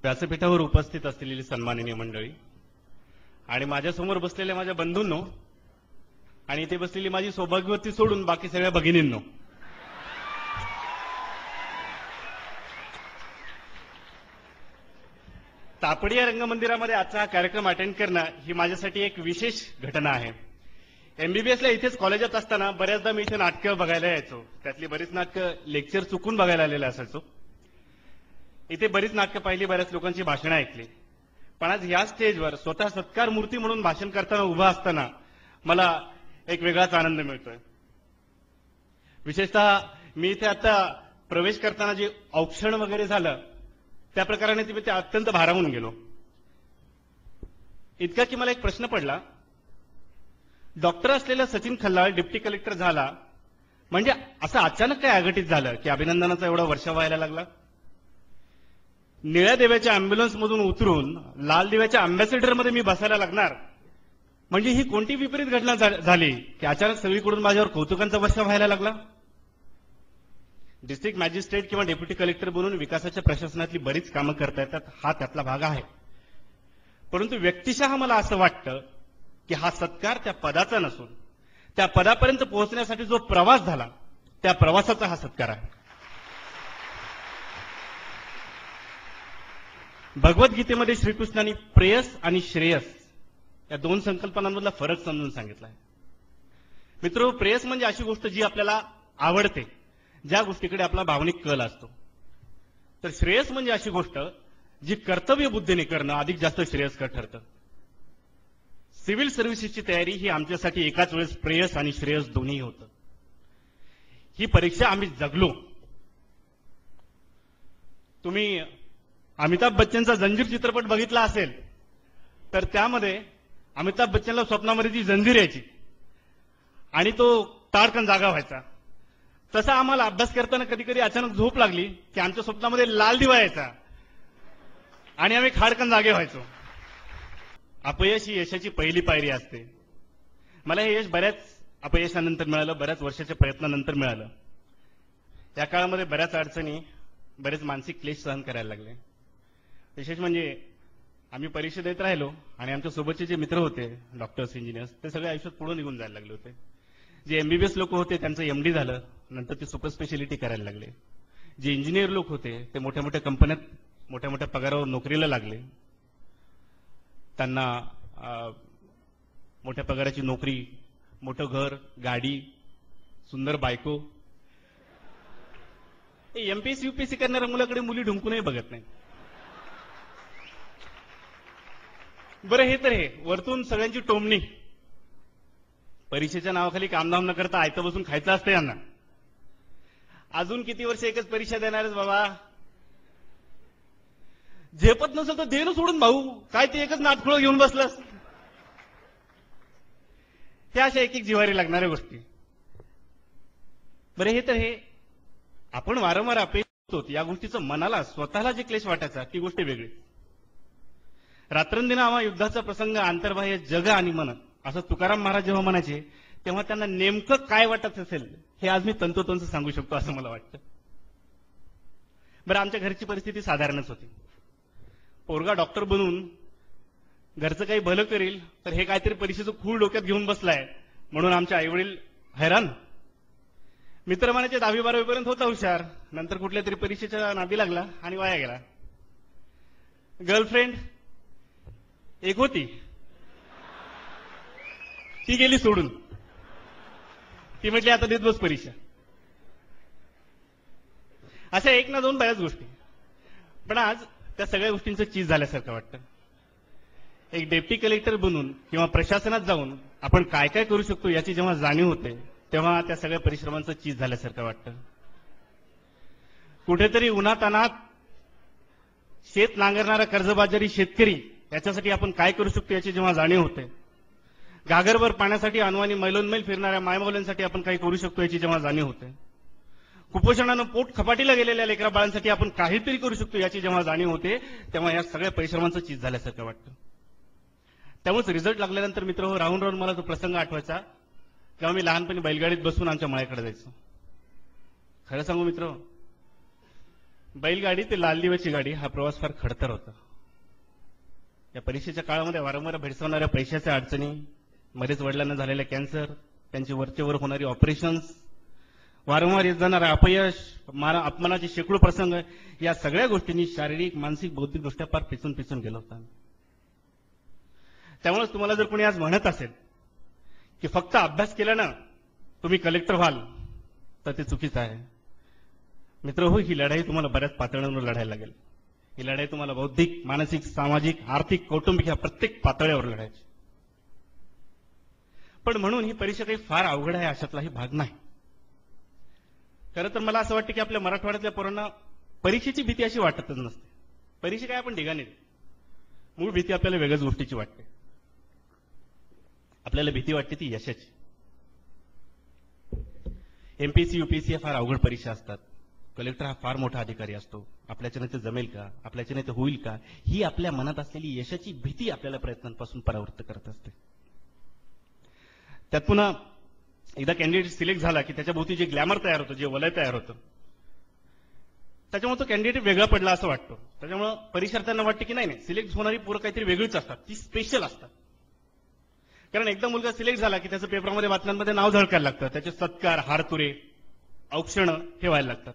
व्यासपीठावर उपस्थित असलेली सन्माननीय मंडळी आणि माझ्यासमोर बसलेल्या माझ्या बंधूंनो आणि इथे बसलेली माझी सौभाग्यवती सोडून बाकी सगळ्या भगिनींनो, तापडी या रंगमंदिरामध्ये आजचा हा कार्यक्रम अटेंड करणं ही माझ्यासाठी एक विशेष घटना आहे. एमबीबीएसला इथेच कॉलेजात असताना बऱ्याचदा मी इथे नाटकं बघायला यायचो. त्यातली बरीच नाटकं लेक्चर चुकून बघायला आलेले असायचो. इथे बरीच नाटकं पाहिली, बऱ्याच लोकांची भाषणं ऐकली. पण आज या स्टेजवर स्वतः सत्कार मूर्ती म्हणून भाषण करताना उभा असताना मला एक वेगळाच आनंद मिळतोय. विशेषतः मी इथे आता प्रवेश करताना जे औक्षण वगैरे झालं त्या प्रकाराने मी ते अत्यंत भारावून गेलो. इतका की मला एक प्रश्न पडला, डॉक्टर असलेला सचिन खल्लाळ डिप्टी कलेक्टर झाला म्हणजे असं अचानक काय अघटित झालं की अभिनंदनाचा एवढा वर्ष व्हायला लागला? निळ्या देव्याच्या अँब्युलन्समधून उतरून लाल देव्याच्या अँबॅसेडरमध्ये मी बसायला लागणार म्हणजे ही कोणती विपरीत घटना झाली की अचानक सगळीकडून माझ्यावर कौतुकांचा वर्षा व्हायला लागला? डिस्ट्रिक्ट मॅजिस्ट्रेट किंवा डेप्युटी कलेक्टर बनून विकासाच्या प्रशासनातली बरीच कामं करता येतात, हा त्यातला भाग आहे. परंतु व्यक्तिशः मला असं वाटतं की हा सत्कार त्या पदाचा नसून त्या पदापर्यंत पोहोचण्यासाठी जो प्रवास झाला त्या प्रवासाचा हा सत्कार आहे. भगवद्गीतेमध्ये श्रीकृष्णांनी प्रेयस आणि श्रेयस या दोन संकल्पनांमधला फरक समजून सांगितलाय. मित्र, प्रेयस म्हणजे अशी गोष्ट जी आपल्याला आवडते, ज्या गोष्टीकडे आपला भावनिक कल असतो. तर श्रेयस म्हणजे अशी गोष्ट जी कर्तव्य बुद्धीने करणं अधिक जास्त श्रेयस्कर ठरतं. सिव्हिल सर्व्हिसेसची तयारी ही आमच्यासाठी एकाच वेळेस प्रेयस आणि श्रेयस दोन्ही होतं. ही परीक्षा आम्ही जगलो. तुम्ही अमिताभ बच्चनचा जंजीर चित्रपट बघितला असेल तर त्यामध्ये अमिताभ बच्चनला स्वप्नामध्ये ती जंजीर यायची आणि तो ताडकन जागा व्हायचा. तसा आम्हाला अभ्यास करताना कधी कधी अचानक झोप लागली की आमच्या स्वप्नामध्ये लाल दिवा यायचा आणि आम्ही खाडकन जागे व्हायचो. अपयश ही यशाची पहिली पायरी असते. मला हे यश बऱ्याच अपयशानंतर मिळालं, बऱ्याच वर्षाच्या प्रयत्नानंतर मिळालं. या काळामध्ये बऱ्याच अडचणी, बरेच मानसिक क्लेश सहन करायला लागले. विशेष म्हणजे आम्ही परीक्षा देत राहिलो आणि आमच्या सोबतचे जे मित्र होते, डॉक्टर्स, इंजिनियर्स, ते सगळे आयुष्यात पुढे निघून जायला लागले होते. जे एमबीबीएस लोक होते त्यांचं एमडी झालं, नंतर ते सुपर स्पेशालिटी करायला लागले. जे इंजिनियर लोक होते ते मोठ्या मोठ्या कंपन्यात मोठ्या मोठ्या पगारावर नोकरीला लागले. त्यांना मोठ्या पगाराची नोकरी, मोठं घर, गाडी, सुंदर बायको. एमपीएससी यूपीएससी करणाऱ्या मुलाकडे मुली ढुंकूनही बघत नाही. बरं, हे तर हे वरतून सगळ्यांची टोमणी. परीक्षेच्या नावाखाली कामधाम न करता आयतं बसून खायचं असतं यांना. अजून किती वर्ष एकच परीक्षा देणारच बाबा? झेपत नसेल तर देणं सोडून भाऊ, काय ते एकच नाटखुळं घेऊन बसलंस. त्या अशा एक एक जिव्हारी लागणाऱ्या गोष्टी. बरं, हे तर हे आपण वारंवार अपेक्षित होतो या गोष्टीचं मनाला स्वतःला जे क्लेश वाटायचा ती गोष्ट वेगळी. रात्रंदिना युद्धाचा प्रसंग आंतरबाह्य जग आणि मन असं तुकाराम महाराज जेव्हा म्हणायचे तेव्हा त्यांना नेमकं काय वाटत असेल हे आज मी तंतोतंत सांगू शकतो असं मला वाटतं. बरं, आमच्या घरची परिस्थिती साधारणच होती. पोरगा डॉक्टर बनून घरचं काही भलं करील तर हे काहीतरी परीक्षेचं खूळ डोक्यात घेऊन बसलाय म्हणून आमचे आईवडील हैराण. मित्र म्हणायचे 10वी-12वी पर्यंत होता हुशार, नंतर कुठल्या तरी परीक्षेच्या नादी लागला आणि वाया गेला. गर्लफ्रेंड एक होती, ती गेली सोडून. ती म्हटली आता देत बस परीक्षा. अशा एक ना दोन बऱ्याच गोष्टी. पण आज त्या सगळ्या गोष्टींचं चीज झाल्यासारखं वाटतं. एक डेप्टी कलेक्टर बनून किंवा प्रशासनात जाऊन आपण काय काय करू शकतो याची जेव्हा जाणीव होते तेव्हा त्या सगळ्या परिश्रमांचं चीज झाल्यासारखं वाटतं. कुठेतरी उन्हातान्हात शेत नांगरणारा कर्जबाजारी शेतकरी याच्यासाठी आपण काय करू शकतो याची जेव्हा जाणीव होते. घागरभर पाण्यासाठी अनवाणी मैलोनमैल फिरणाऱ्या मायमुलांसाठी आपण काही करू शकतो याची जेव्हा जाणीव होते. कुपोषणानं पोट खपाटीला गेलेल्या लेकरा बाळांसाठी आपण काहीतरी करू शकतो याची जेव्हा जाणीव होते तेव्हा या सगळ्या परिश्रमांचं चीज झाल्यासारखं वाटतं. त्यामुळेच रिझल्ट लागल्यानंतर मित्र हो, राहून राहून मला तो प्रसंग आठवायचा जेव्हा मी लहानपणी बैलगाडीत बसून आमच्या मळ्याकडे जायचो. खरं सांगू मित्र, बैलगाडी ते लाल दिव्याची गाडी हा प्रवास फार खडतर होता. या परीक्षेच्या काळामध्ये वारंवार भेडसावणाऱ्या पैशाच्या अडचणी, मध्येच वडिलांना झालेल्या कॅन्सर, त्यांची वरचेवर होणारी ऑपरेशन्स, वारंवार येत जाणारं अपयश, अपमानाचे शेकडो प्रसंग, या सगळ्या गोष्टींनी शारीरिक, मानसिक, बौद्धिकदृष्ट्या फार पिचून पिचून गेला होता. त्यामुळेच तुम्हाला जर कोणी आज म्हणत असेल की फक्त अभ्यास केल्यानं तुम्ही कलेक्टर व्हाल, तर ते चुकीचं आहे. मित्र हो, ही लढाई तुम्हाला बऱ्याच पातळ्यांवर लढायला लागेल. ही लढाई तुम्हाला बौद्धिक, मानसिक, सामाजिक, आर्थिक, कौटुंबिक या प्रत्येक पातळीवर लढायची. पण म्हणून ही परीक्षा काही फार अवघड आहे अशातलाही भाग नाही. खरं तर मला असं वाटतं की आपल्या मराठवाड्यातल्या पोरांना परीक्षेची भीती अशी वाटतच नसते. परीक्षा काय आपण ढिगाने देतो. मूळ भीती आपल्याला वेगळ्याच गोष्टीची वाटते. आपल्याला भीती वाटते ती यशाची. एमपीएससी, यूपीएससी या फार अवघड परीक्षा असतात. कलेक्टर हा फार मोठा अधिकारी असतो. आपल्याच्याने ते जमेल का, आपल्याच्याने ते होईल का, ही आपल्या मनात असलेली यशाची भीती आपल्याला प्रयत्नांपासून परावृत्त करत असते. त्यात पुन्हा एकदा कॅन्डिडेट सिलेक्ट झाला की त्याच्या भोवती जे ग्लॅमर तयार होतं, जे वलय तयार होतं, त्याच्यामुळे तो कॅन्डिडेट वेगळा पडला असं वाटतं. त्याच्यामुळे परीक्षार्थ्यांना वाटतं की नाही, सिलेक्ट होणारी पोरं काहीतरी वेगळीच असतात, ती स्पेशल असतात. कारण एकदा मुलगा सिलेक्ट झाला की त्याचं पेपरमध्ये, बातम्यांमध्ये नाव झळकायला लागतं. त्याचे सत्कार, हारतुरे, औक्षणं ठेवायला लागतात.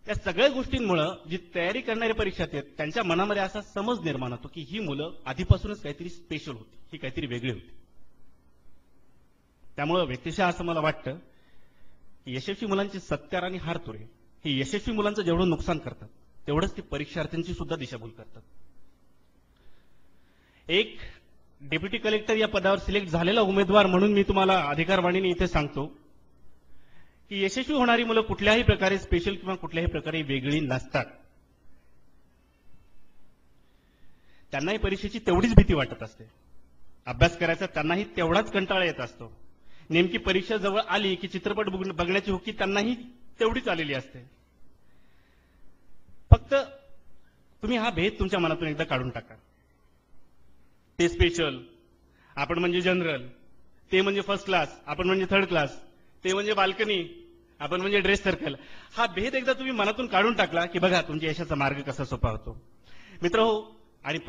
या सगळ्या गोष्टींमुळे जी तयारी करणारे परीक्षार्थी आहेत त्यांच्या मनामध्ये असा समज निर्माण होतो की ही मुलं आधीपासूनच काहीतरी स्पेशल होती, ही काहीतरी वेगळी होती. त्यामुळे व्यक्तिशः असं मला वाटतं की यशस्वी मुलांचे सत्कार आणि हारतुरे हे यशस्वी मुलांचं जेवढं नुकसान करतात, तेवढंच ते परीक्षार्थ्यांची सुद्धा दिशाभूल करतात. एक डेप्युटी कलेक्टर या पदावर सिलेक्ट झालेला उमेदवार म्हणून मी तुम्हाला अधिकारवाणीने इथे सांगतो की यशस्वी होणारी मुलं कुठल्याही प्रकारे स्पेशल किंवा कुठल्याही प्रकारे वेगळी नसतात. त्यांनाही परीक्षेची तेवढीच भीती वाटत असते. अभ्यास करायचा त्यांनाही तेवढाच कंटाळा येत असतो. नेमकी परीक्षा जवळ आली की चित्रपट बघण्याची हुकी त्यांनाही तेवढीच आलेली असते. फक्त तुम्ही हा भेद तुमच्या मनातून एकदा काढून टाका. ते स्पेशल, आपण म्हणजे जनरल, ते म्हणजे फर्स्ट क्लास, आपण म्हणजे थर्ड क्लास, ते म्हणजे बाल्कनी, आपण म्हणजे ड्रेस सर्कल. हा भेद एकदा तुम्ही मनातून काढून टाकला की बघा तुमच्या यशाचा मार्ग कसा सोपा होतो. मित्रहो, आणि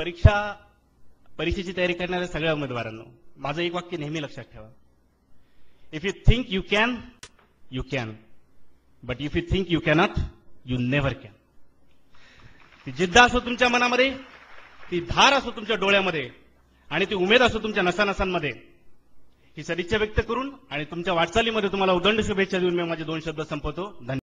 परीक्षेची तयारी करणाऱ्या सगळ्या उमेदवारांनो, माझं एक वाक्य नेहमी लक्षात ठेवा. If you think you can, you can. But if you think you cannot, you never can. ती जिद्द असो तुमच्या मनामध्ये, ती धार असो तुमच्या डोळ्यामध्ये, आणि ती उमेद असो तुमच्या नसानसांमध्ये, ही सदिच्छा व्यक्त करून आणि तुमच्या वाटचालीमध्ये तुम्हाला उदंड शुभेच्छा देऊन मी माझे 2 शब्द संपवतो. धन्यवाद.